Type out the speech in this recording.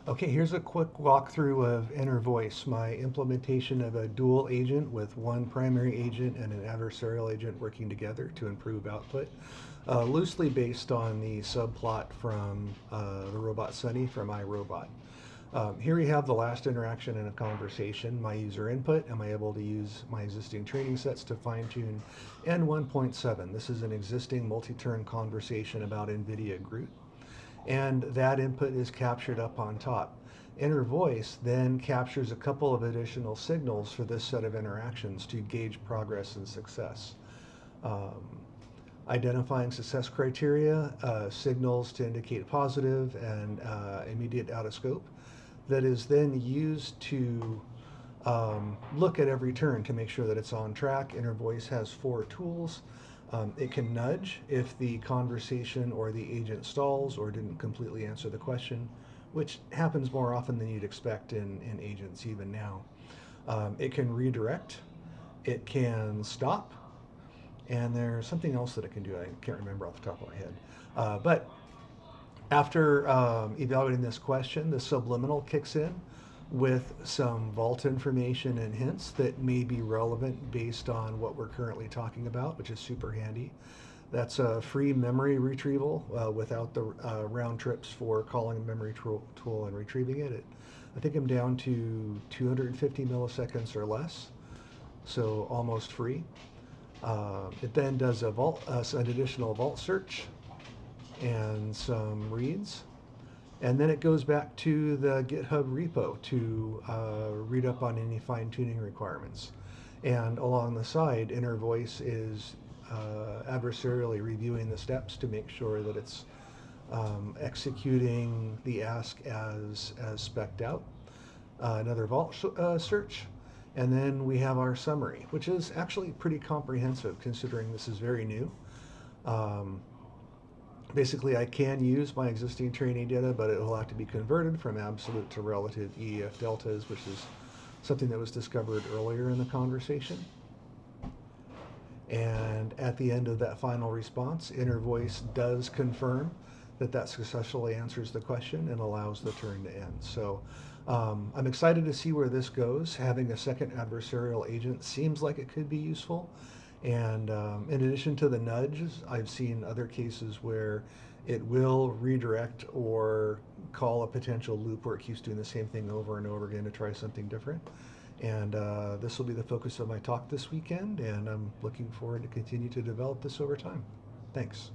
Okay, here's a quick walkthrough of Inner Voice, my implementation of a dual agent with one primary agent and an adversarial agent working together to improve output, loosely based on the subplot from the robot Sonny from iRobot. Here we have the last interaction in a conversation, my user input. Am I able to use my existing training sets to fine tune N1.7? This is an existing multi-turn conversation about NVIDIA Groot, and that input is captured up on top. Inner voice then captures a couple of additional signals for this set of interactions to gauge progress and success. Um, Identifying success criteria, signals to indicate positive and immediate out of scope, that is then used to look at every turn to make sure that it's on track. Inner voice has four tools. It can nudge if the conversation or the agent stalls or didn't completely answer the question, which happens more often than you'd expect in agents even now. It can redirect, it can stop, and there's something else that it can do. I can't remember off the top of my head. But after evaluating this question, the subliminal kicks in with some vault information and hints that may be relevant based on what we're currently talking about, which is super handy. That's a free memory retrieval without the round trips for calling a memory tool and retrieving it. I think I'm down to 250 milliseconds or less, so almost free. It then does an additional vault search and some reads. And then it goes back to the GitHub repo to read up on any fine tuning requirements. And along the side, Inner Voice is adversarially reviewing the steps to make sure that it's executing the ask as spec'd out. Another vault search. And then we have our summary, which is actually pretty comprehensive considering this is very new. Um, Basically, I can use my existing training data, but it will have to be converted from absolute to relative EEF deltas, which is something that was discovered earlier in the conversation. And at the end of that final response, Inner Voice does confirm that that successfully answers the question and allows the turn to end. So I'm excited to see where this goes. Having a second adversarial agent seems like it could be useful. And in addition to the nudges, I've seen other cases where it will redirect or call a potential loop where it keeps doing the same thing over and over again to try something different. And this will be the focus of my talk this weekend, and I'm looking forward to continue to develop this over time. Thanks.